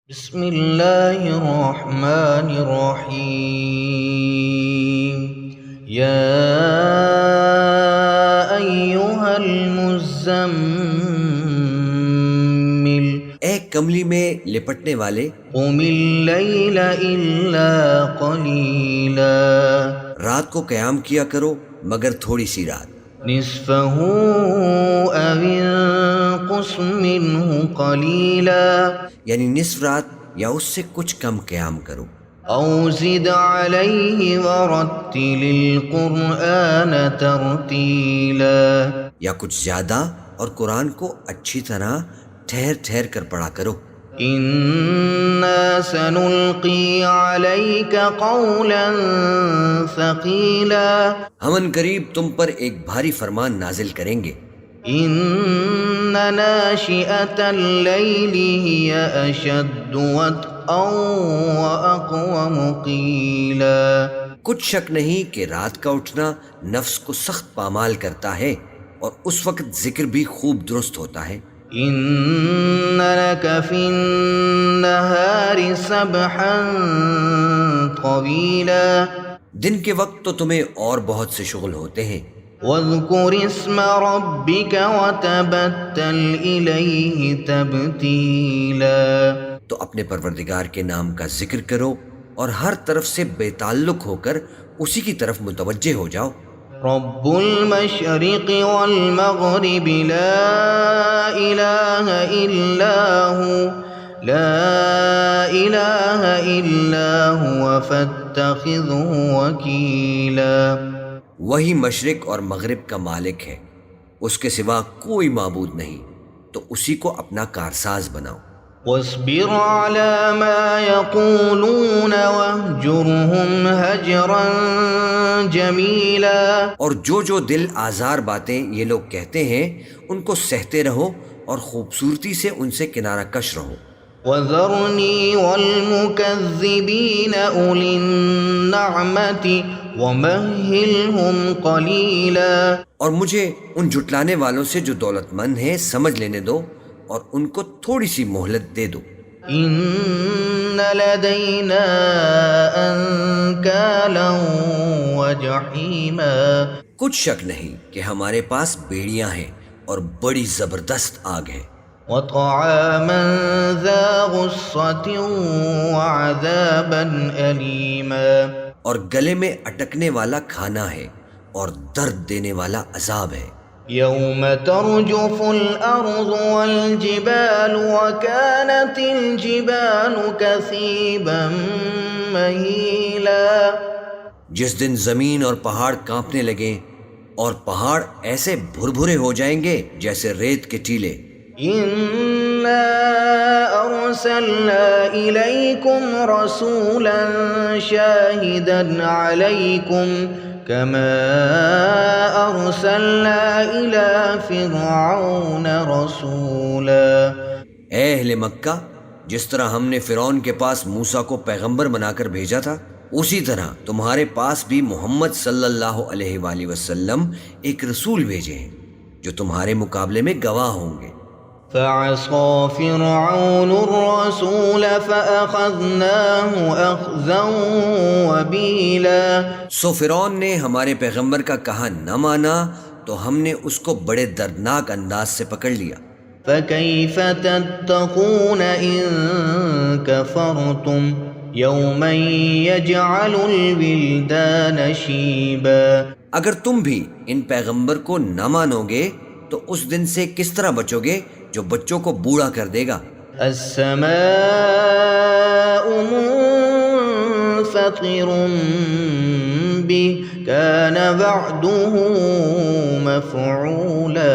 بسم الله الرحمن الرحيم يا أيها المزمل اے کملی میں لپٹنے والے، قم الليل إلا قليلا رات کو قیام کیا کرو مگر تھوڑی سی رات، نصفه أو انقص منه قليلا یعنی نصف رات یا اس سے کچھ کم قیام کرو، أو زد عليه ورتل القرآن ترتيلا یا کچھ زیادہ اور قرآن کو اچھی طرح ٹھہر ٹھہر کر پڑھا کرو۔ إنا سنلقي عليك قولا ثقيلا ہم ان قریب تم پر ایک بھاری فرمان نازل کریں گے۔ إن ناشئة الليل هي أشد وطئا وأقوم قيلا کچھ شک نہیں کہ رات کا اٹھنا نفس کو سخت پامال کرتا ہے اور اس وقت ذکر بھی خوب درست ہوتا ہے۔ إن لك في النهار سبحا طويلا دن کے وقت تو تمہیں اور بہت سے شغل ہوتے ہیں، واذكر اسم ربك وتبتل إليه تبتيلا تو اپنے پروردگار کے نام کا ذکر کرو اور ہر طرف سے بے تعلق ہو کر اسی کی طرف متوجہ ہو جاؤ۔ رب المشرق والمغرب لا إله إلا هو فاتخذه وكيلا وہی مشرق اور مغرب کا مالک ہے، اس کے سوا کوئی معبود نہیں، تو اسی کو اپنا کارساز بناؤ۔ واصبر على ما يقولون واهجرهم هجرا جميلا اور جو دل آزار باتیں یہ لوگ کہتے ہیں ان کو سہتے رہو اور خوبصورتی سے ان سے کنارہ کش رہو۔ وذرني والمكذبين أولي النعمة ومهلهم قليلا اور مجھے ان جھٹلانے والوں سے جو دولت مند ہیں سمجھ لینے دو اور ان کو تھوڑی سی مہلت دے دو۔ إن لدينا أنكالا وجحيما کچھ شک نہیں کہ ہمارے پاس بیڑیاں ہیں اور بڑی زبردست آگ ہے، وطعاما ذا غصة وعذابا أليما اور گلے میں اٹکنے والا کھانا ہے اور درد دینے والا عذاب ہے۔ يوم ترجف الأرض والجبال وكانت الجبال كثيبا مهيلا جس دن زمین اور پہاڑ کانپنے لگیں اور پہاڑ ایسے بھربھرے ہو جائیں گے جیسے ریت کے ٹیلے۔ إنا أرسلنا إليكم رسولا شاهدا عليكم كما أرسلنا إلى فرعون رسولا اے اہل مکہ، جس طرح ہم نے فرعون کے پاس موسیٰ کو پیغمبر بنا کر بھیجا تھا، اسی طرح تمہارے پاس بھی محمد صلی اللہ علیہ وآلہ وسلم ایک رسول بھیجے ہیں جو تمہارے مقابلے میں گواہ ہوں گے۔ فعصى فرعون الرسول فأخذناه أخذا وبيلا سو فرعون نے ہمارے پیغمبر کا کہا نہ مانا تو ہم نے اس کو بڑے دردناک انداز سے پکڑ لیا۔ فكيف تتقون إن كفرتم يوما يجعل الولدان شيبا اگر تم بھی ان پیغمبر کو نہ مانو گے تو اس دن سے کس طرح بچو گے جو بچوں کو بوڑھا کر دے گا۔ السماء منفطر به كان وعده مفعولا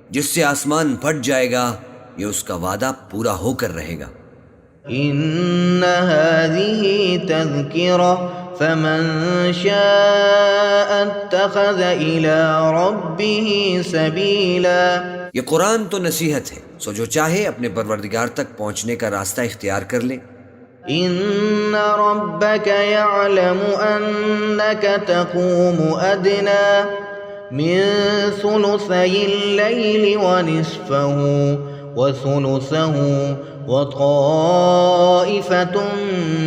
جس سے آسمان پھٹ جائے گا، یہ اس کا وعدہ پورا ہو کر رہے گا۔ إن هذه تذكرة فمن شاء اتخذ إلى ربه سبيلا یہ قرآن تو نصیحت ہے، سو جو چاہے اپنے پروردگار تک پہنچنے کا راستہ اختیار کر لے۔ إن ربك يعلم أنك تقوم أدنى من ثلثي الليل ونصفه وثلثه وطائفة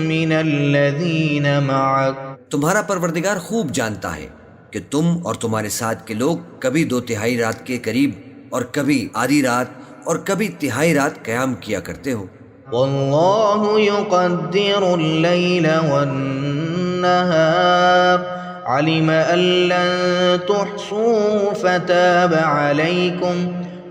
من الذين معك تمہارا پروردگار خوب جانتا ہے کہ تم اور تمہارے ساتھ کے لوگ کبھی 2/3 رات کے قریب اور کبھی آدھی رات اور کبھی تہائی رات قیام کیا کرتے ہو۔ والله يقدر الليل والنهار علم أن لن تحصوه فتاب عليكم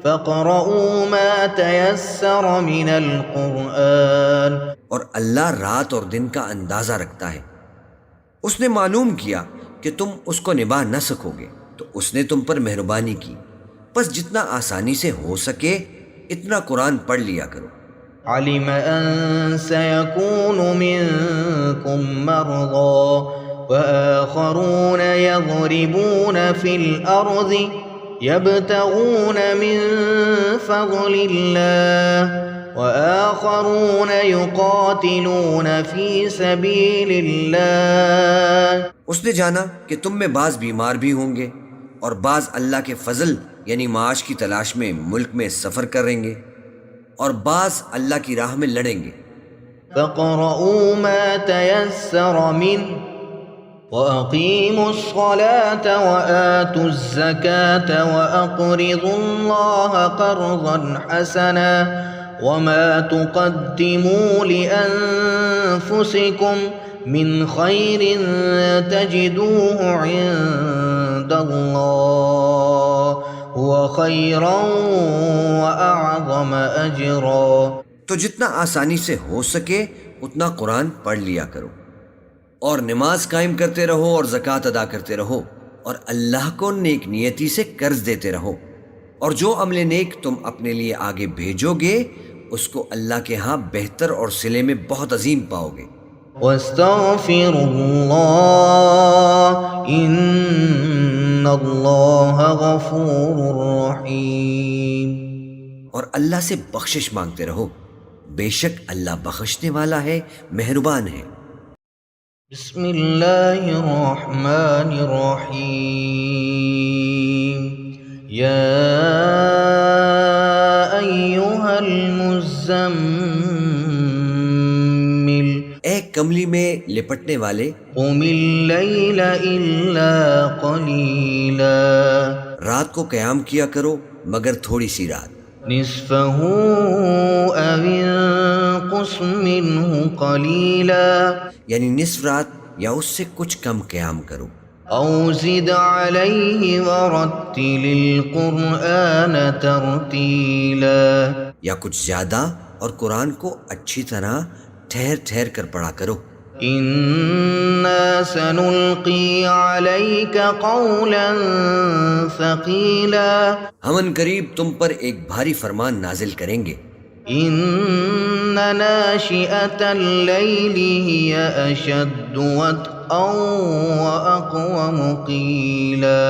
فاقرؤوا ما تيسر من القرآن۔ اور اللہ رات اور دن کا اندازہ رکھتا ہے، اس نے معلوم کیا کہ تم اس کو نبھا نہ سکو گے تو اس نے تم پر مہربانی کی، بس جتنا آسانی سے ہو سکے اتنا قرآن پڑھ لیا کرو۔ علم أن سيكون منكم مرضى وآخرون يضربون في الأرض يبتغون من فضل الله وآخرون يقاتلون في سبيل الله۔ اس نے جانا کہ تم میں بعض بیمار بھی ہوں گے اور بعض اللہ کے فضل یعنی معاش کی تلاش میں ملک میں سفر کریں گے اور بعض اللہ کی راہ میں لڑیں گے۔ فَاقْرَؤُوا مَا تَيَسَّرَ مِنْهُ وَأَقِيمُوا الصَّلَاةَ وَآتُوا الزَّكَاةَ وَأَقْرِضُوا اللَّهَ قَرْضًا حَسَنًا وَمَا تُقَدِّمُوا لِأَنفُسِكُمْ مِنْ خَيْرٍ تَجِدُوهُ عِندَ اللَّهِ هُوَ خَيْرًا وَأَعْظَمَ أَجْرًا۔ تو جتنا آسانی سے ہو سکے اتنا قرآن پڑھ لیا کرو اور نماز قائم کرتے رہو اور زکوٰۃ ادا کرتے رہو اور اللہ کو نیک نیتی سے قرض دیتے رہو، اور جو عمل نیک تم اپنے لیے آگے بھیجو گے اس کو اللہ کے ہاں بہتر اور صلے میں بہت عظیم پاؤ گے۔ وَاسْتَغْفِرُوا اللَّهَ إِنَّ اللَّهَ غَفُورٌ رَحِيمٌ۔ اور اللہ سے بخشش مانگتے رہو، بے شک اللہ بخشنے والا ہے، مہربان ہے۔ بسم اللہ الرحمن الرحیم۔ یا ایہا المزمل، اے کملی میں لپٹنے والے، قم اللیل الا قلیلا، رات کو قیام کیا کرو مگر تھوڑی سی رات، نصفہ او انقص منہ قلیلا، یعنی نصف رات یا اس سے کچھ کم قیام کرو، او زد علیہ ورتل القرآن ترتیلا، یا کچھ زیادہ اور قرآن کو اچھی طرح ٹھہر ٹھہر کر پڑھا کرو۔ انا سنلقی علیک قولا ثقیلا، ہم ان قریب تم پر ایک بھاری فرمان نازل کریں گے۔ ان ناشئۃ اللیل ہی اشد وطئا واقوم قیلا،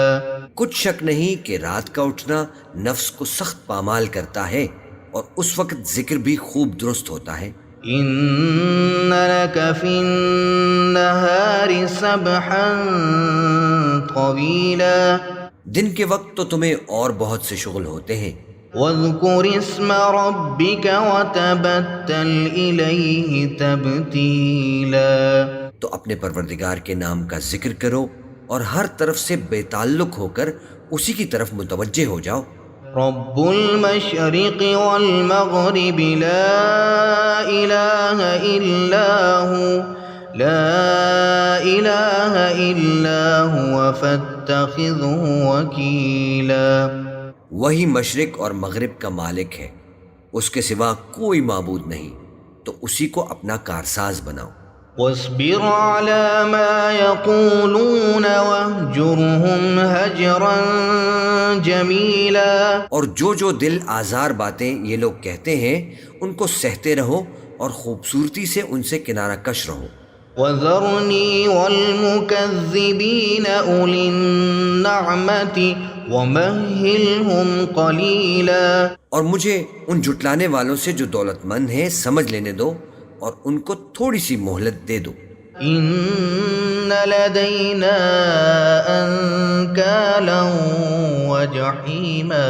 کچھ شک نہیں کہ رات کا اٹھنا نفس کو سخت پامال کرتا ہے اور اس وقت ذکر بھی خوب درست ہوتا ہے۔ ان لک فی النہار سبحا طویلا، دن کے وقت تو تمہیں اور بہت سے شغل ہوتے ہیں۔ واذکر اسم ربک وتبتل الیہ تبتیلا، تو اپنے پروردگار کے نام کا ذکر کرو اور ہر طرف سے بے تعلق ہو کر اسی کی طرف متوجہ ہو جاؤ۔ رب المشرق والمغرب لا الہ الا ہو، لا الہ الا هو فاتخذہ وکیلا، وہی مشرق اور مغرب کا مالک ہے، اس کے سوا کوئی معبود نہیں، تو اسی کو اپنا کارساز بناؤ۔ واصبر على ما يقولون واهجرهم هجرا جميلا، اور جو دل آزار باتیں یہ لوگ کہتے ہیں ان کو سہتے رہو اور خوبصورتی سے ان سے کنارہ کش رہو۔ وذرنی والمکذبین اولی النعمت ومہلہم قلیلا، اور مجھے ان جھٹلانے والوں سے جو دولت مند ہیں سمجھ لینے دو اور ان کو تھوڑی سی مہلت دے دو۔ ان لدینا انکالا وجحیما،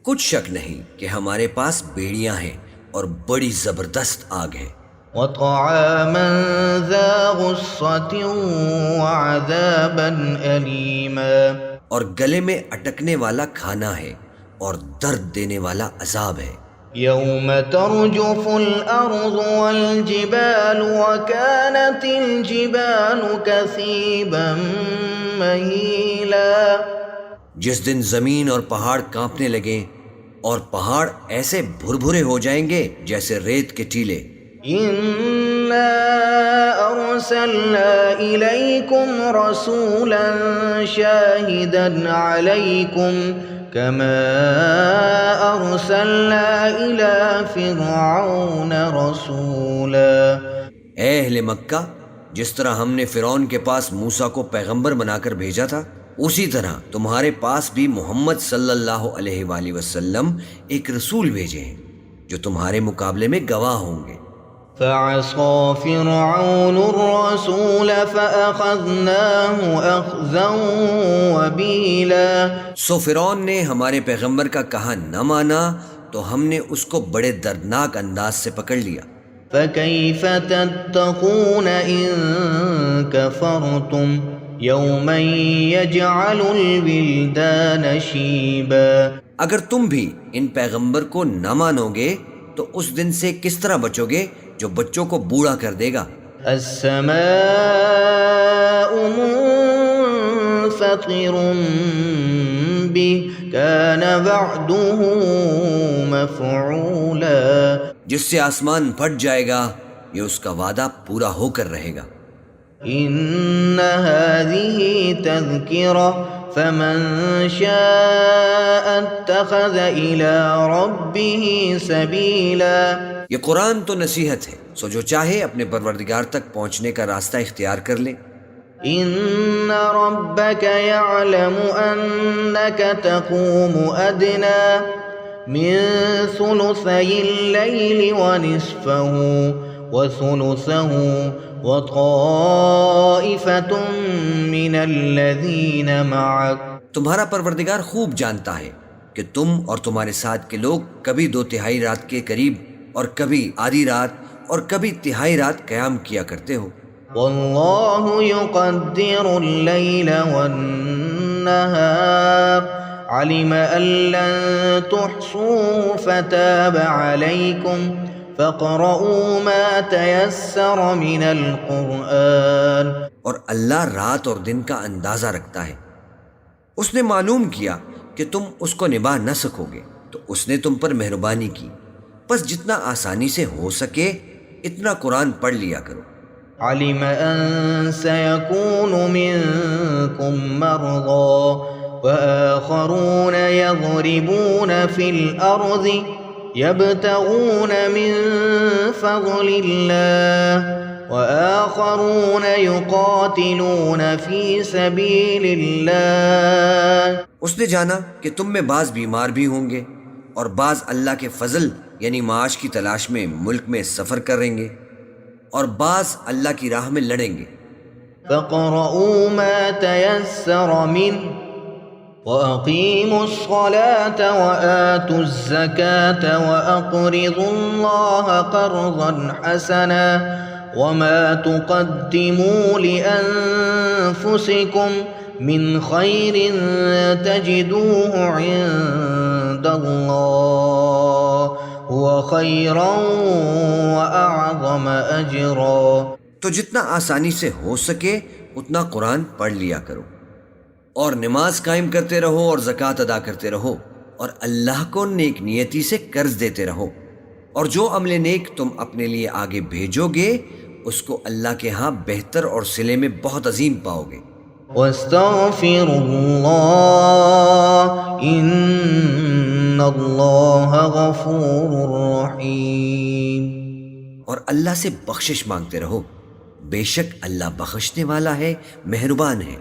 کچھ شک نہیں کہ ہمارے پاس بیڑیاں ہیں اور بڑی زبردست آگ ہے۔ وطعاما ذا غصة وعذابا أليما، اور گلے میں اٹکنے والا کھانا ہے اور درد دینے والا عذاب ہے۔ يوم ترجف الأرض والجبال وكانت الجبال كثيبا مهيلا، جس دن زمین اور پہاڑ کانپنے لگیں اور پہاڑ ایسے بھربھرے ہو جائیں گے جیسے ریت کے ٹیلے۔ إنا أرسلنا إليكم رسولا شاهدا عليكم كما أرسلنا إلى فرعون رسولا۔ اے اہل مکہ، جس طرح ہم نے فرعون کے پاس موسیٰ کو پیغمبر بنا کر بھیجا تھا، اسی طرح تمہارے پاس بھی محمد صلی اللہ علیہ وآلہ وسلم ایک رسول بھیجے ہیں جو تمہارے مقابلے میں گواہ ہوں گے۔ فعصى فرعون الرسول فأخذناه أخذا وبيلا، سو فرعون نے ہمارے پیغمبر کا کہا نہ مانا تو ہم نے اس کو بڑے دردناک انداز سے پکڑ لیا۔ فكيف تتقون إن كفرتم يوما يجعل الولدان شيبا، اگر تم بھی ان پیغمبر کو نہ مانو گے تو اس دن سے کس طرح بچو گے جو بچوں کو بوڑھا کر دے گا۔ السماء منفطر به كان وعده مفعولا، جس سے آسمان پھٹ جائے گا، یہ اس کا وعدہ پورا ہو کر رہے گا۔ إن هذه تذكرة فمن شاء اتخذ إلى ربه سبيلا، یہ قرآن تو نصیحت ہے، سو جو چاہے اپنے پروردگار تک پہنچنے کا راستہ اختیار کر لے۔ إن ربك يعلم أنك تقوم أدنى من ثلثي الليل ونصفه وثلثه وطائفة من الذين معك، تمہارا پروردگار خوب جانتا ہے کہ تم اور تمہارے ساتھ کے لوگ کبھی 2/3 رات کے قریب اور کبھی آدھی رات اور کبھی تہائی رات قیام کیا کرتے ہو۔ والله يقدر الليل والنهار علم أن لن تحصوه فتاب عليكم فاقرؤوا ما تيسر من القرآن، اور اللہ رات اور دن کا اندازہ رکھتا ہے، اس نے معلوم کیا کہ تم اس کو نبھا نہ سکو گے تو اس نے تم پر مہربانی کی، بس جتنا آسانی سے ہو سکے اتنا قرآن پڑھ لیا کرو۔ علم أن سيكون منكم مرضى وآخرون يضربون في الأرض يبتغون من فضل الله وآخرون يقاتلون في سبيل الله، اس نے جانا کہ تم میں بعض بیمار بھی ہوں گے اور بعض اللہ کے فضل یعنی معاش کی تلاش میں ملک میں سفر کریں گے اور بعض اللہ کی راہ میں لڑیں گے۔ فاقرؤوا ما تيسر منه وأقيموا الصلاة وآتوا الزكاة وأقرضوا الله قرضا حسنا وما تقدموا لأنفسكم من خير تجدوه عند الله هو خيرا وأعظم أجرا۔ تو جتنا آسانی سے ہو سکے اتنا قرآن پڑھ لیا کرو اور نماز قائم کرتے رہو اور زکوٰۃ ادا کرتے رہو اور اللہ کو نیک نیتی سے قرض دیتے رہو، اور جو عمل نیک تم اپنے لیے آگے بھیجو گے اس کو اللہ کے ہاں بہتر اور صلے میں بہت عظیم پاؤ گے۔ واستغفروا الله إن الله غفور رحيم، اور اللہ سے بخشش مانگتے رہو، بے شک اللہ بخشنے والا ہے، مہربان ہے۔